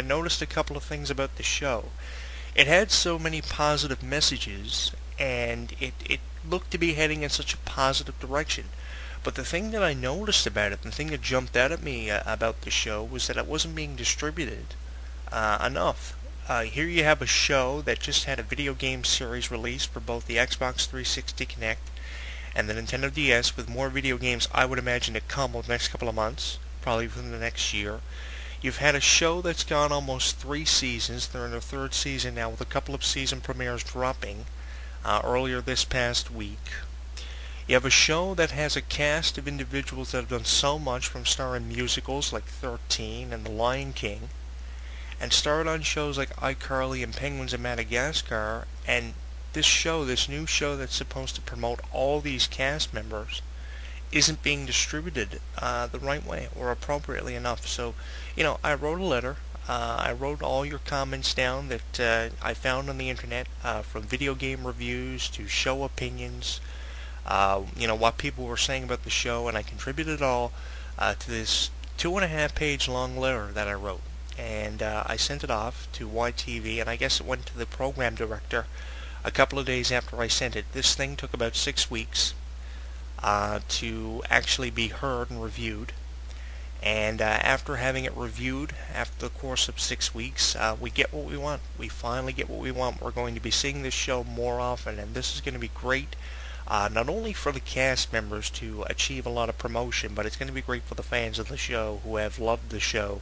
noticed a couple of things about the show. It had so many positive messages, and it looked to be heading in such a positive direction. But the thing that I noticed about it, the thing that jumped out at me about the show, was that it wasn't being distributed enough. Here you have a show that just had a video game series released for both the Xbox 360 Kinect and the Nintendo DS, with more video games I would imagine to come over the next couple of months, probably within the next year. You've had a show that's gone almost 3 seasons. They're in their 3rd season now, with a couple of season premieres dropping earlier this past week. You have a show that has a cast of individuals that have done so much, from starring musicals like 13 and The Lion King, and starred on shows like iCarly and Penguins of Madagascar. And this new show that's supposed to promote all these cast members, isn't being distributed the right way or appropriately enough. So, I wrote a letter. I wrote all your comments down that I found on the internet, from video game reviews to show opinions, what people were saying about the show, and I contributed it all to this 2.5-page long letter that I wrote. And I sent it off to YTV, and I guess it went to the program director a couple of days after I sent it. This thing took about 6 weeks to actually be heard and reviewed. And after having it reviewed, after the course of 6 weeks, we get what we want. We finally get what we want. We're going to be seeing this show more often, and this is going to be great. Not only for the cast members to achieve a lot of promotion, but it's going to be great for the fans of the show who have loved the show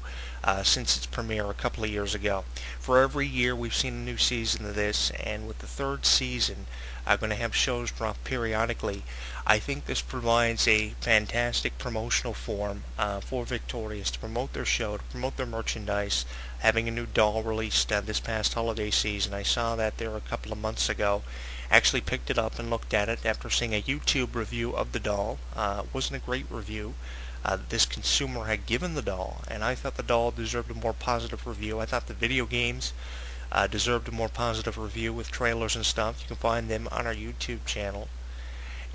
since its premiere a couple of years ago. For every year we've seen a new season of this, and with the 3rd season going to have shows drop periodically. I think this provides a fantastic promotional form for Victorious to promote their show, to promote their merchandise. Having a new doll released this past holiday season, I saw that there a couple of months ago. Actually picked it up and looked at it after seeing a YouTube review of the doll. It wasn't a great review. This consumer had given the doll, and I thought the doll deserved a more positive review. I thought the video games deserved a more positive review with trailers and stuff. You can find them on our YouTube channel.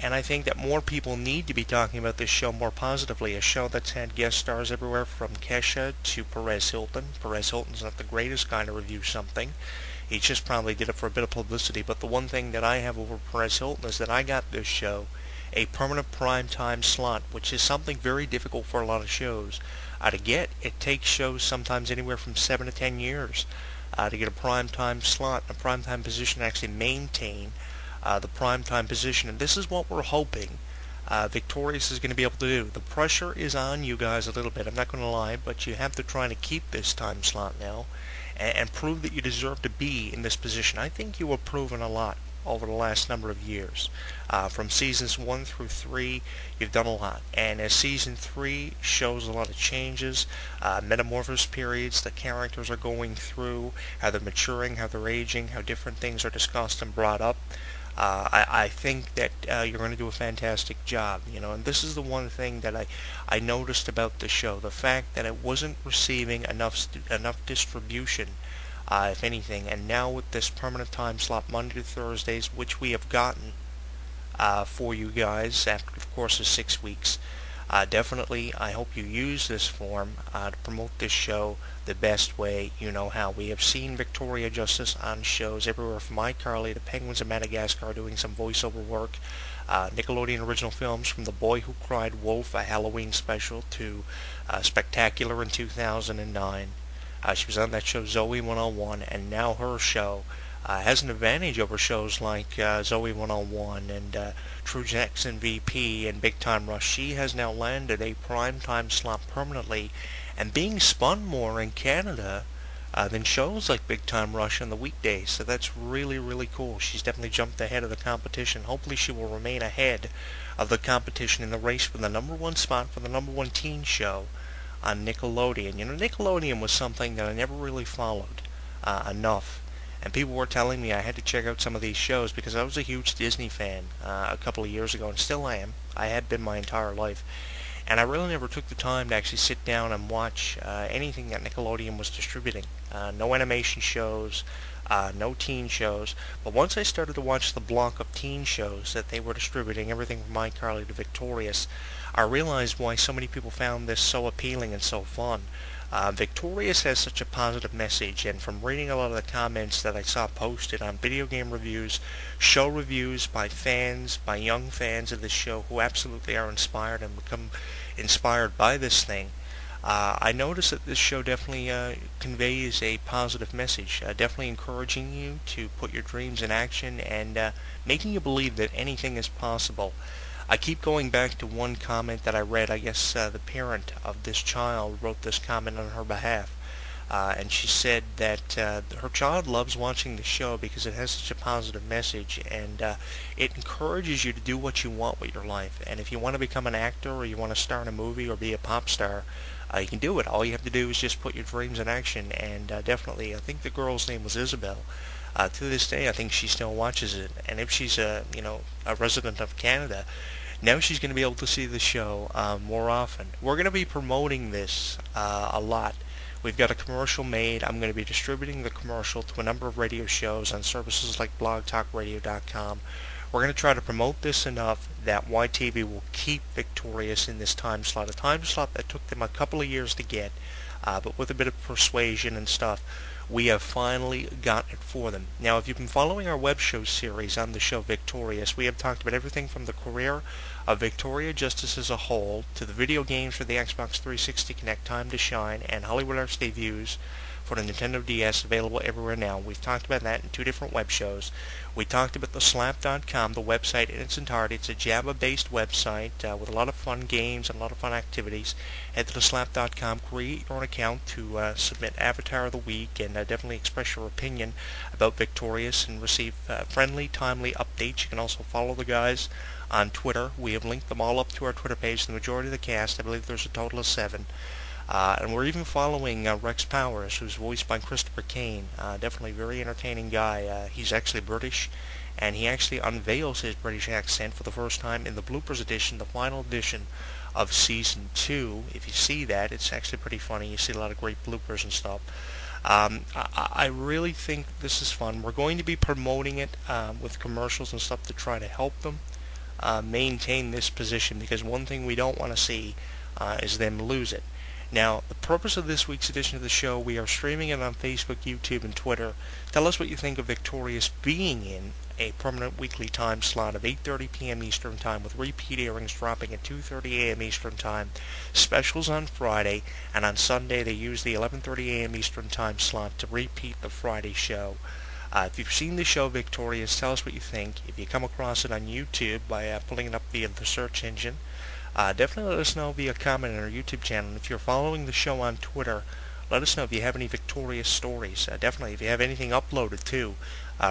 And I think that more people need to be talking about this show more positively. A show that's had guest stars everywhere from Kesha to Perez Hilton. Perez Hilton's not the greatest guy to review something. He just probably did it for a bit of publicity. But the one thing that I have over Perez Hilton is that I got this show a permanent primetime slot, which is something very difficult for a lot of shows to get. It takes shows sometimes anywhere from 7 to 10 years to get a primetime slot, a primetime position, to actually maintain the primetime position. And this is what we're hoping Victorious is going to be able to do. The pressure is on you guys a little bit, I'm not going to lie, but you have to try to keep this time slot now and prove that you deserve to be in this position. I think you have proven a lot over the last number of years. From seasons 1 through 3, you've done a lot. And as season 3 shows a lot of changes, metamorphosis periods the characters are going through, how they're maturing, how they're aging, how different things are discussed and brought up. I think that you're going to do a fantastic job, and this is the one thing that I noticed about the show, the fact that it wasn't receiving enough distribution, if anything, and now with this permanent time slot, Monday to Thursdays, which we have gotten for you guys after the course of 6 weeks, definitely I hope you use this form to promote this show the best way you know how. We have seen Victoria Justice on shows everywhere from iCarly to Penguins of Madagascar doing some voiceover work, Nickelodeon original films from The Boy Who Cried Wolf, a Halloween special, to Spectacular in 2009. She was on that show Zoe 101, and now her show has an advantage over shows like Zoe 101 and True Jackson VP and Big Time Rush. She has now landed a primetime slot permanently and being spun more in Canada than shows like Big Time Rush on the weekdays. So that's really, really cool. She's definitely jumped ahead of the competition. Hopefully she will remain ahead of the competition in the race for the #1 spot for the #1 teen show on Nickelodeon. Nickelodeon was something that I never really followed enough. And people were telling me I had to check out some of these shows because I was a huge Disney fan a couple of years ago, and still am. I had been my entire life. And I really never took the time to actually sit down and watch anything that Nickelodeon was distributing. No animation shows, no teen shows. But once I started to watch the block of teen shows that they were distributing, everything from iCarly to Victorious, I realized why so many people found this so appealing and so fun. Victorious has such a positive message, and from reading a lot of the comments that I saw posted on video game reviews, show reviews by fans, by young fans of this show who absolutely are inspired and become inspired by this thing, I noticed that this show definitely conveys a positive message, definitely encouraging you to put your dreams in action and making you believe that anything is possible. I keep going back to one comment that I read. I guess the parent of this child wrote this comment on her behalf. And she said that her child loves watching the show because it has such a positive message, and it encourages you to do what you want with your life. And if you want to become an actor, or you want to star in a movie, or be a pop star, you can do it. All you have to do is just put your dreams in action. And definitely, I think the girl's name was Isabel. To this day, I think she still watches it. And if she's a resident of Canada, now she's going to be able to see the show more often. We're going to be promoting this a lot. We've got a commercial made. I'm going to be distributing the commercial to a number of radio shows on services like blogtalkradio.com. We're going to try to promote this enough that YTV will keep Victorious in this time slot, a time slot that took them a couple of years to get, but with a bit of persuasion and stuff, we have finally gotten it for them. Now, if you've been following our web show series on the show Victorious, we have talked about everything from the career of Victoria Justice as a whole, to the video games for the Xbox 360 Connect Time to Shine, and Hollywood Arts Debuts for the Nintendo DS, available everywhere now. We've talked about that in two different web shows. We talked about the Slap.com, the website in its entirety. It's a Java-based website with a lot of fun games and a lot of fun activities. Head to the Slap.com, create your own account to submit Avatar of the Week, and definitely express your opinion about Victorious and receive friendly, timely updates. You can also follow the guys on Twitter. We have linked them all up to our Twitter page. The majority of the cast, I believe there's a total of 7. And we're even following Rex Powers, who's voiced by Christopher Kane. Definitely a very entertaining guy. He's actually British, and he actually unveils his British accent for the first time in the bloopers edition, the final edition of Season 2. If you see that, it's actually pretty funny. You see a lot of great bloopers and stuff. I really think this is fun. We're going to be promoting it with commercials and stuff to try to help them maintain this position, because one thing we don't want to see is them lose it. Now, the purpose of this week's edition of the show, we are streaming it on Facebook, YouTube, and Twitter. Tell us what you think of Victorious being in a permanent weekly time slot of 8:30 p.m. Eastern Time, with repeat airings dropping at 2:30 a.m. Eastern Time, specials on Friday, and on Sunday they use the 11:30 a.m. Eastern Time slot to repeat the Friday show. If you've seen the show Victorious, tell us what you think. If you come across it on YouTube by pulling it up via the search engine, definitely let us know via comment on our YouTube channel. And if you're following the show on Twitter, let us know if you have any Victorious stories. Definitely, if you have anything uploaded too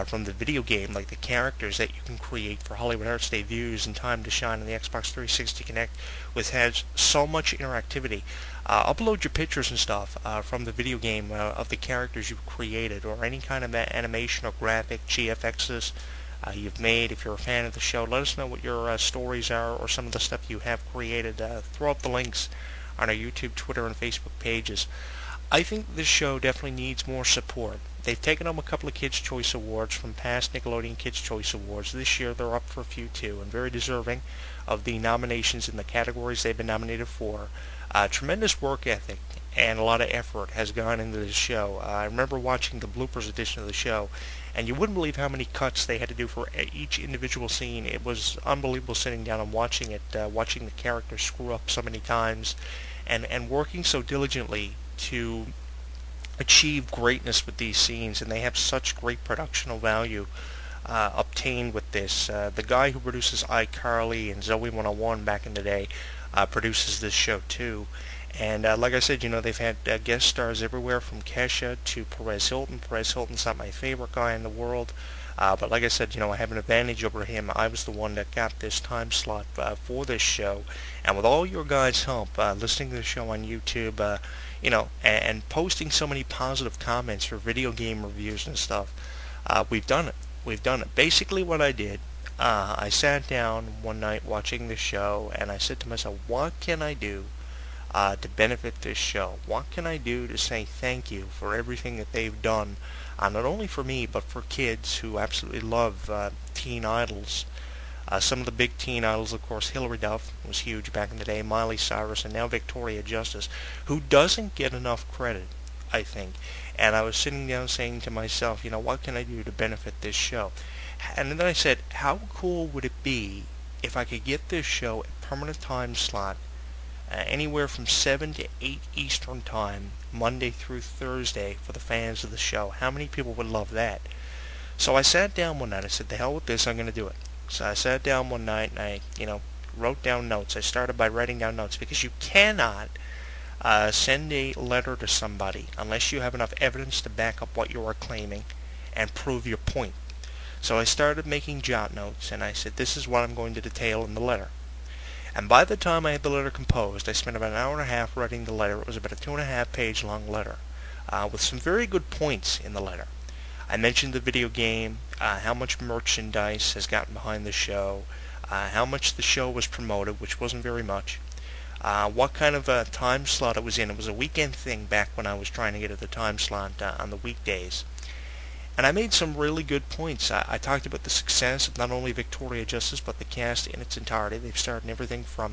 from the video game, like the characters that you can create for Hollywood Arts Debuts and Time to Shine on the Xbox 360 Connect, which has so much interactivity. Upload your pictures and stuff from the video game of the characters you've created, or any kind of animation or graphic GFXs you've made. If you're a fan of the show, let us know what your stories are, or some of the stuff you have created. Throw up the links on our YouTube, Twitter, and Facebook pages. I think this show definitely needs more support. They've taken home a couple of Kids' Choice Awards from past Nickelodeon Kids' Choice Awards. This year they're up for a few too, and very deserving of the nominations in the categories they've been nominated for. Tremendous work ethic and a lot of effort has gone into this show. I remember watching the bloopers edition of the show, and you wouldn't believe how many cuts they had to do for each individual scene. It was unbelievable sitting down and watching it, watching the characters screw up so many times, and working so diligently to achieve greatness with these scenes. And they have such great productional value obtained with this. The guy who produces iCarly and Zoe 101 back in the day produces this show too. And like I said, they've had guest stars everywhere from Kesha to Perez Hilton. Perez Hilton's not my favorite guy in the world, but like I said, I have an advantage over him. I was the one that got this time slot for this show, and with all your guys' help, listening to the show on YouTube, and posting so many positive comments for video game reviews and stuff, we've done it. We've done it. Basically what I did, I sat down one night watching the show, and I said to myself, what can I do to benefit this show? What can I do to say thank you for everything that they've done, not only for me, but for kids who absolutely love teen idols Some of the big teen idols, of course, Hilary Duff was huge back in the day, Miley Cyrus, and now Victoria Justice, who doesn't get enough credit, I think. And I was sitting down saying to myself, what can I do to benefit this show? And then I said, how cool would it be if I could get this show a permanent time slot, anywhere from 7 to 8 Eastern Time, Monday through Thursday, for the fans of the show? How many people would love that? So I sat down one night. I said, the hell with this, I'm going to do it. So I sat down one night and I, wrote down notes. I started by writing down notes, because you cannot send a letter to somebody unless you have enough evidence to back up what you are claiming and prove your point. So I started making jot notes, and I said, this is what I'm going to detail in the letter. And by the time I had the letter composed, I spent about an hour and a half writing the letter. It was about a 2.5-page long letter, with some very good points in the letter. I mentioned the video game, how much merchandise has gotten behind the show, how much the show was promoted, which wasn't very much, what kind of a time slot it was in. It was a weekend thing back when I was trying to get at the time slot on the weekdays. And I made some really good points. I talked about the success of not only Victoria Justice, but the cast in its entirety. They've starred in everything from